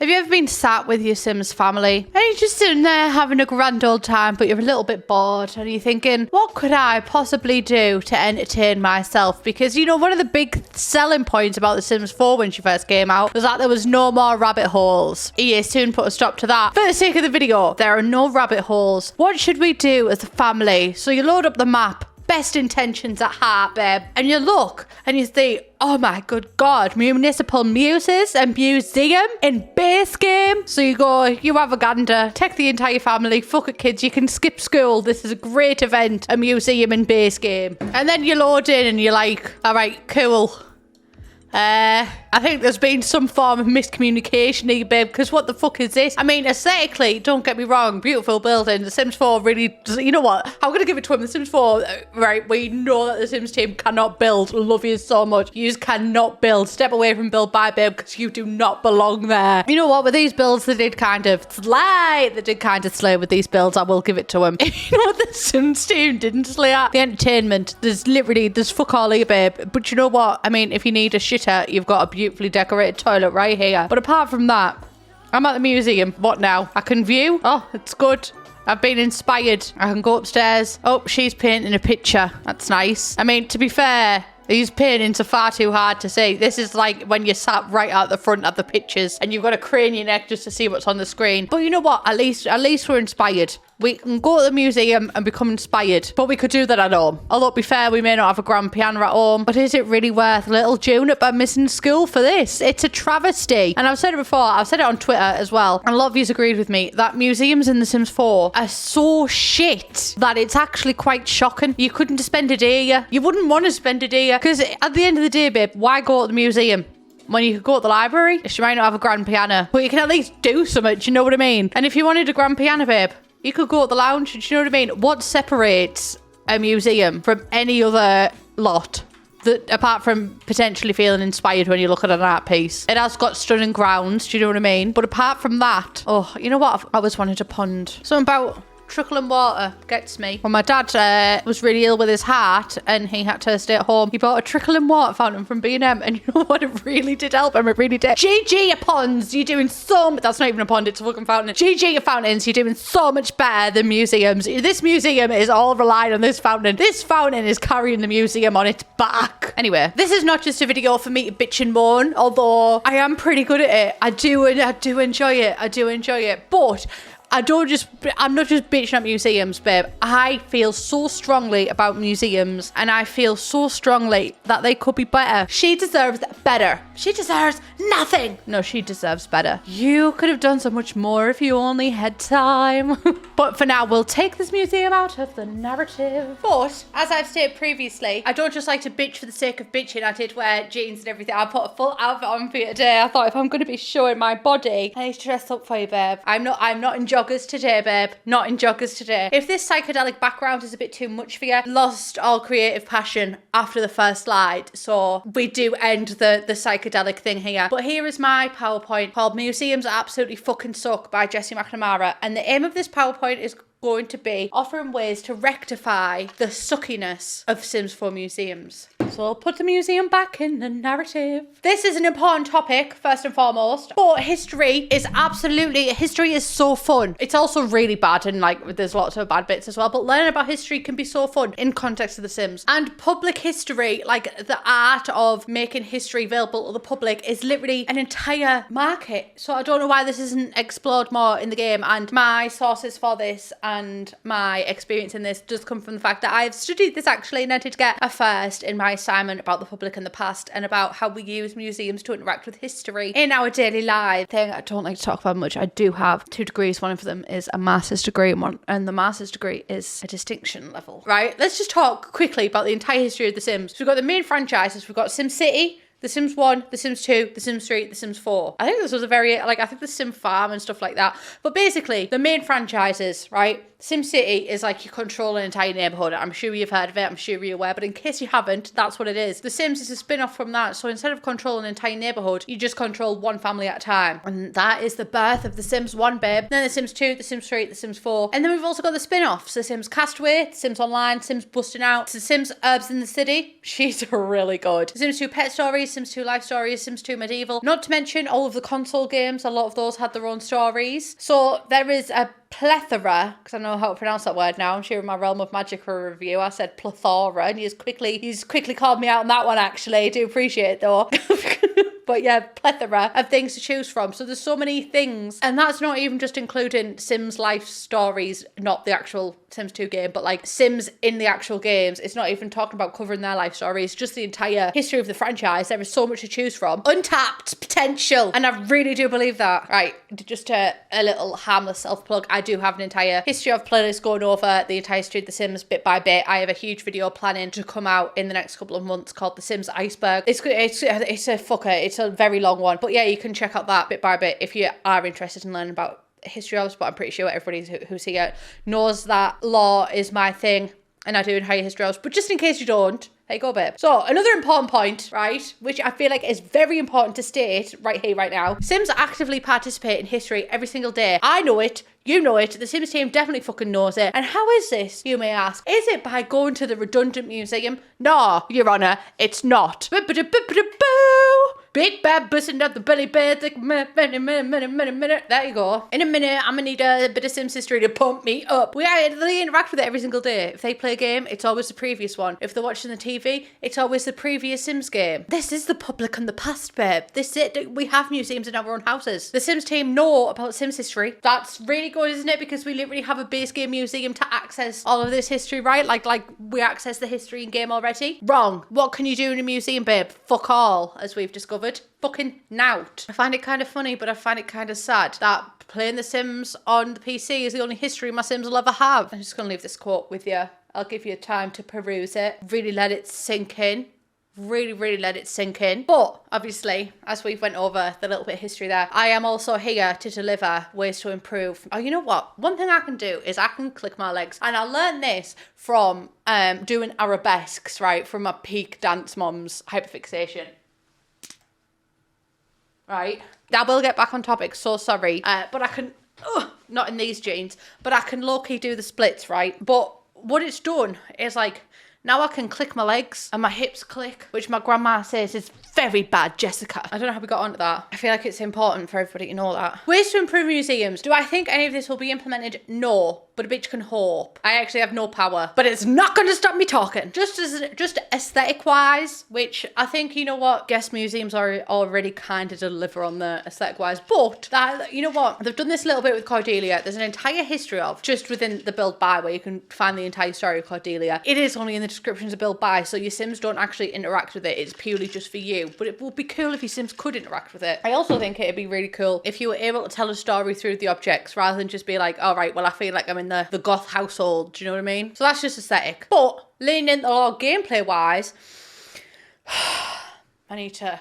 Have you ever been sat with your Sims family and you're just sitting there having a grand old time, but you're a little bit bored and you're thinking, what could I possibly do to entertain myself? Because, you know, one of the big selling points about The Sims 4 when she first came out was that there was no more rabbit holes. EA soon put a stop to that. For the sake of the video, there are no rabbit holes. What should we do as a family? So you load up the map. Best intentions at heart, babe. And you look and you think, oh my good God, municipal muses and museum in base game. So you go, you have a gander, take the entire family, fuck it kids, you can skip school. This is a great event, a museum in base game. And then you load in and you're like, all right, cool. I think there's been some form of miscommunication here, babe, because what the fuck is this? I mean, aesthetically, don't get me wrong, beautiful building. The Sims 4 really, you know what? I'm going to give it to him. The Sims 4, right, we know that the Sims team cannot build. Love you so much. You just cannot build. Step away from build by, babe, because you do not belong there. You know what? With these builds, they did kind of slay. They did kind of slay with these builds. I will give it to them. You know what the Sims team didn't slay at? The entertainment. There's fuck all here, babe. But you know what? I mean, if you need a shitter, you've got a beautifully decorated toilet right here. But apart from that, I'm at the museum. What now? I can view. Oh, it's good. I've been inspired. I can go upstairs. Oh, she's painting a picture. That's nice. I mean, to be fair, these paintings are far too hard to see. This is like when you're sat right at the front of the pictures and you've got to crane your neck just to see what's on the screen. But you know what? At least we're inspired. We can go to the museum and become inspired, but we could do that at home. Although, to be fair, we may not have a grand piano at home, but is it really worth little Juniper missing school for this? It's a travesty. And I've said it before, I've said it on Twitter as well, and a lot of yous agreed with me, that museums in The Sims 4 are so shit that it's actually quite shocking. You couldn't spend a day here. You wouldn't want to spend a day here, because at the end of the day, babe, why go to the museum when you could go to the library? She might not have a grand piano, but you can at least do something, do you know what I mean? And if you wanted a grand piano, babe, you could go to the lounge. Do you know what I mean? What separates a museum from any other lot, that apart from potentially feeling inspired when you look at an art piece? It has got stunning grounds. Do you know what I mean? But apart from that, oh, you know what? I've always wanted a pond. Something about trickling water gets me. When my dad was really ill with his heart and he had to stay at home, he bought a trickling water fountain from B&M, and you know what? It really did help him. It really did. GG your ponds. You're doing so much. That's not even a pond. It's a fucking fountain. GG your fountains. You're doing so much better than museums. This museum is all relying on this fountain. This fountain is carrying the museum on its back. Anyway, this is not just a video for me to bitch and moan, although I am pretty good at it. I do enjoy it. I do enjoy it. But I'm not just bitching at museums, babe. I feel so strongly about museums, and I feel so strongly that they could be better. She deserves better. She deserves nothing. No, she deserves better. You could have done so much more if you only had time. But for now, we'll take this museum out of the narrative. But, as I've stated previously, I don't just like to bitch for the sake of bitching. I did wear jeans and everything. I put a full outfit on for you today. I thought if I'm going to be showing my body, I need to dress up for you, babe. I'm not in joggers today, babe. Not in joggers today. If this psychedelic background is a bit too much for you, lost all creative passion after the first slide. So we do end the psychedelic thing here. But here is my PowerPoint called Museums Absolutely Fucking Suck by Jessie McNamara. And the aim of this PowerPoint is going to be offering ways to rectify the suckiness of Sims 4 museums. So I'll put the museum back in the narrative. This is an important topic, first and foremost, but history is so fun. It's also really bad, and like there's lots of bad bits as well, but learning about history can be so fun in context of The Sims. And public history, like the art of making history available to the public, is literally an entire market. So I don't know why this isn't explored more in the game, and my sources for this and my experience in this does come from the fact that I've studied this actually, and I did get a first in my assignment about the public in the past and about how we use museums to interact with history in our daily lives. Thing I don't like to talk about much. I do have 2 degrees. One of them is a master's degree, and the master's degree is a distinction level. Right, let's just talk quickly about the entire history of The Sims. So we've got the main franchises. We've got SimCity, The Sims 1, The Sims 2, The Sims 3, The Sims 4. I think this was a very, I think the Sim Farm and stuff like that. But basically, the main franchises, right? SimCity is like you control an entire neighborhood. I'm sure you've heard of it. I'm sure you're aware. But in case you haven't, that's what it is. The Sims is a spin-off from that. So instead of controlling an entire neighborhood, you just control one family at a time. And that is the birth of The Sims 1, babe. Then The Sims 2, The Sims 3, The Sims 4. And then we've also got the spin-offs. The Sims Castaway, The Sims Online, Sims Busting Out, The Sims Herbs in the City. She's really good. The Sims 2 Pet Stories, Sims 2 Life Stories, Sims 2 Medieval. Not to mention all of the console games. A lot of those had their own stories. So there is a plethora, because I know how to pronounce that word now. I'm sure in my Realm of Magica review I said plethora, and he's quickly called me out on that one, actually. I do appreciate it though. But yeah, plethora of things to choose from. So there's so many things. And that's not even just including Sims Life Stories, not the actual Sims 2 game, but like Sims in the actual games. It's not even talking about covering their life stories, just the entire history of the franchise. There is so much to choose from. Untapped potential. And I really do believe that. Right, just a little harmless self-plug. I do have an entire history of playlists going over the entire history of The Sims bit by bit. I have a huge video planning to come out in the next couple of months called The Sims Iceberg. It's a fucker. It's a very long one. But yeah, you can check out that bit by bit if you are interested in learning about history of, but I'm pretty sure everybody who's here knows that law is my thing and I do entire history of. But just in case you don't, there you go, babe. So another important point, right, which I feel like is very important to state right here, right now. Sims actively participate in history every single day. I know it. You know it. The Sims team definitely fucking knows it. And how is this, you may ask? Is it by going to the redundant museum? No, Your Honour, it's not. Big bad bussing up the belly bed. Minute. There you go. In a minute, I'm gonna need a bit of Sims history to pump me up. They interact with it every single day. If they play a game, it's always the previous one. If they're watching the TV, it's always the previous Sims game. This is the public and the past, babe. This is it. We have museums in our own houses. The Sims team know about Sims history. That's really good, isn't it? Because we literally have a base game museum to access all of this history, right? Like we access the history in game already. Wrong. What can you do in a museum, babe? Fuck all, as we've discovered. Fucking nout. I find it kind of funny, but I find it kind of sad that playing The Sims on the PC is the only history my Sims will ever have. I'm just going to leave this quote with you. I'll give you time to peruse it. Really let it sink in. Really let it sink in. But obviously, as we've went over the little bit of history there, I am also here to deliver ways to improve. Oh, you know what? One thing I can do is I can click my legs. And I learned this from doing arabesques, right? From my peak dance mom's hyperfixation. Right? I will get back on topic, so sorry. But I can, not in these jeans, but I can low-key do the splits, right? But what it's done is like, now I can click my legs and my hips click, which my grandma says is very bad, Jessica. I don't know how we got onto that. I feel like it's important for everybody to know that. Ways to improve museums. Do I think any of this will be implemented? No, but a bitch can hope. I actually have no power, but it's not going to stop me talking. Just aesthetic wise, which I think, you know what, guest museums are already kind of deliver on the aesthetic wise, but that, you know what, they've done this a little bit with Cordelia. There's an entire history of, just within the build by, where you can find the entire story of Cordelia. It is only in the descriptions of build by, so your Sims don't actually interact with it. It's purely just for you, but it would be cool if your Sims could interact with it. I also think it'd be really cool if you were able to tell a story through the objects rather than just be like, all right, well, I feel like I'm in the goth household. Do you know what I mean? So that's just aesthetic. But leaning into all gameplay wise, I need to.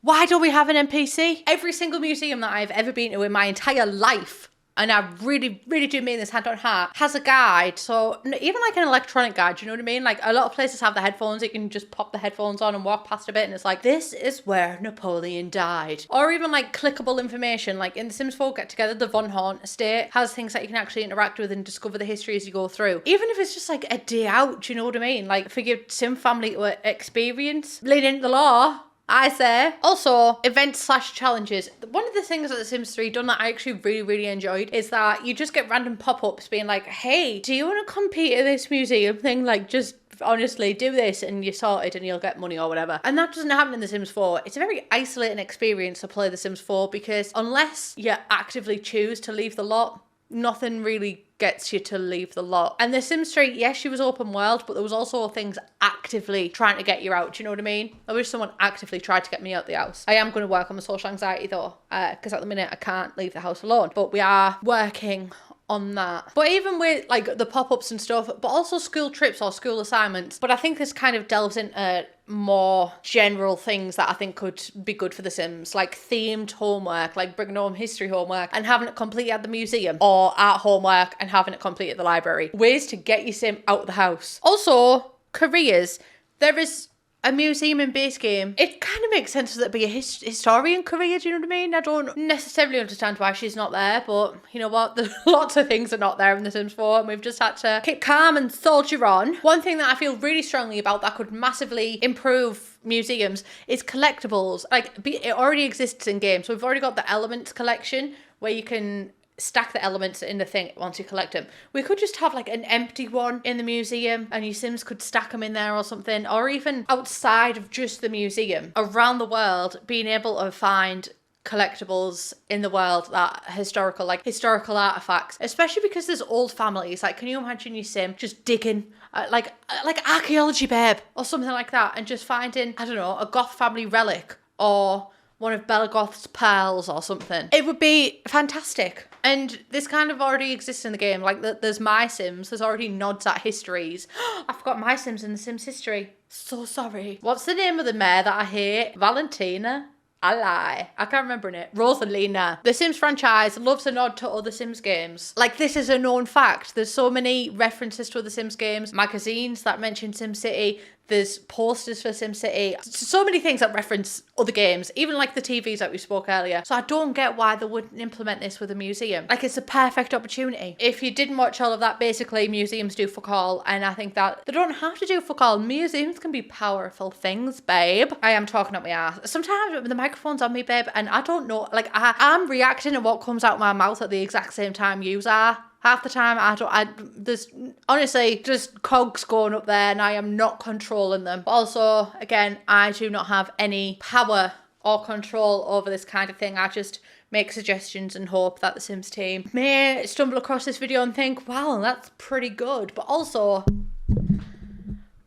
Why don't we have an NPC? Every single museum that I've ever been to in my entire life, and I really do mean this hand on heart, has a guide. So even like an electronic guide, do you know what I mean? Like a lot of places have the headphones. You can just pop the headphones on and walk past a bit and it's like, this is where Napoleon died. Or even like clickable information. Like in the Sims 4 Get Together, the Von Horn estate has things that you can actually interact with and discover the history as you go through. Even if it's just like a day out, do you know what I mean? Like for your Sim family to experience. Lean into the law, I say. Also, events/challenges. One of the things that The Sims 3 done that I actually really enjoyed is that you just get random pop-ups being like, hey, do you want to compete at this museum thing? Like, just honestly do this and you're sorted and you'll get money or whatever. And that doesn't happen in The Sims 4. It's a very isolating experience to play The Sims 4 because unless you actively choose to leave the lot, nothing really gets you to leave the lot. And The Sims 3, yes, she was open world, but there was also things actively trying to get you out. Do you know what I mean? I wish someone actively tried to get me out the house. I am going to work on my social anxiety though, because at the minute I can't leave the house alone. But we are working on that. But even with like the pop-ups and stuff, but also school trips or school assignments. But I think this kind of delves into more general things that I think could be good for The Sims, like themed homework, like bringing home history homework and having it complete at the museum, or art homework and having it complete at the library. Ways to get your Sim out of the house. Also, careers. There is a museum and base game, it kind of makes sense for that to be a historian career, do you know what I mean? I don't necessarily understand why she's not there, but you know what? There's lots of things are not there in The Sims 4, and we've just had to keep calm and soldier on. One thing that I feel really strongly about that could massively improve museums is collectibles. Like, it already exists in games. So we've already got the Elements collection where you can stack the elements in the thing once you collect them. We could just have like an empty one in the museum and your Sims could stack them in there or something, or even outside of just the museum, around the world, being able to find collectibles in the world that historical artifacts, especially because there's old families. Like, can you imagine your Sim just digging like archaeology babe or something like that, and just finding, I don't know, a goth family relic or one of Belgoth's pearls or something? It would be fantastic. And this kind of already exists in the game. Like, there's My Sims. There's already nods at histories. I forgot My Sims in The Sims history. So sorry. What's the name of the mayor that I hate? Valentina? I lie. I can't remember it. Rosalina. The Sims franchise loves a nod to other Sims games. Like, this is a known fact. There's so many references to other Sims games, magazines that mention SimCity. There's posters for SimCity. So many things that reference other games, even like the TVs that we spoke earlier. So I don't get why they wouldn't implement this with a museum. Like, it's a perfect opportunity. If you didn't watch all of that, basically museums do fuck all, and I think that they don't have to do fuck all. Museums can be powerful things, babe. I am talking up my ass. Sometimes the microphone's on me, babe, and I don't know, like, I'm reacting to what comes out my mouth at the exact same time yous are. Half the time, there's honestly just cogs going up there and I am not controlling them. But also, again, I do not have any power or control over this kind of thing. I just make suggestions and hope that the Sims team may stumble across this video and think, wow, that's pretty good. But also,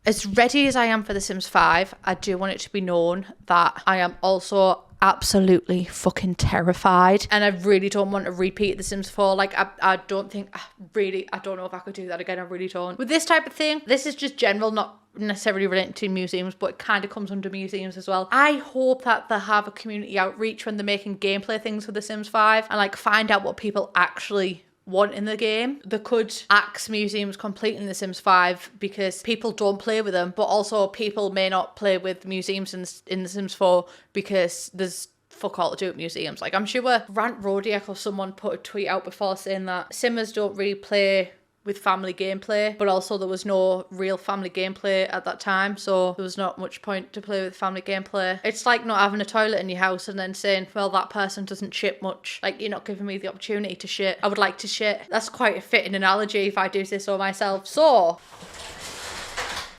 as ready as I am for The Sims 5, I do want it to be known that I am also absolutely fucking terrified, and I really don't want to repeat The Sims 4. Like, I don't think, I don't know if I could do that again. I really don't. With this type of thing, this is just general, not necessarily related to museums, but it kind of comes under museums as well. I hope that they have a community outreach when they're making gameplay things for The Sims 5 and like find out what people actually want in the game. They could axe museums completely in The Sims 5 because people don't play with them, but also people may not play with museums in The Sims 4 because there's fuck all to do at museums. Like, I'm sure Rant Rodiak or someone put a tweet out before saying that Simmers don't really play with family gameplay, but also there was no real family gameplay at that time, so there was not much point to play with family gameplay. It's like not having a toilet in your house and then saying, well, that person doesn't shit much. Like, you're not giving me the opportunity to shit. I would like to shit. That's quite a fitting analogy if I do say so myself. So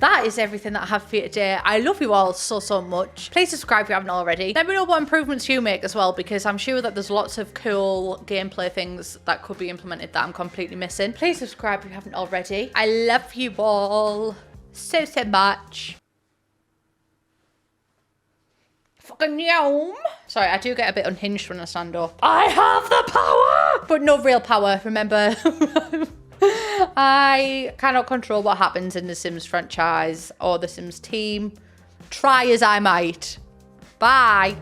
that is everything that I have for you today. I love you all so much. Please subscribe if you haven't already. Let me know what improvements you make as well, because I'm sure that there's lots of cool gameplay things that could be implemented that I'm completely missing. Please subscribe if you haven't already. I love you all so much. Fucking yum. Sorry, I do get a bit unhinged when I stand up. I have the power! But no real power, remember? I cannot control what happens in the Sims franchise or the Sims team. Try as I might. Bye.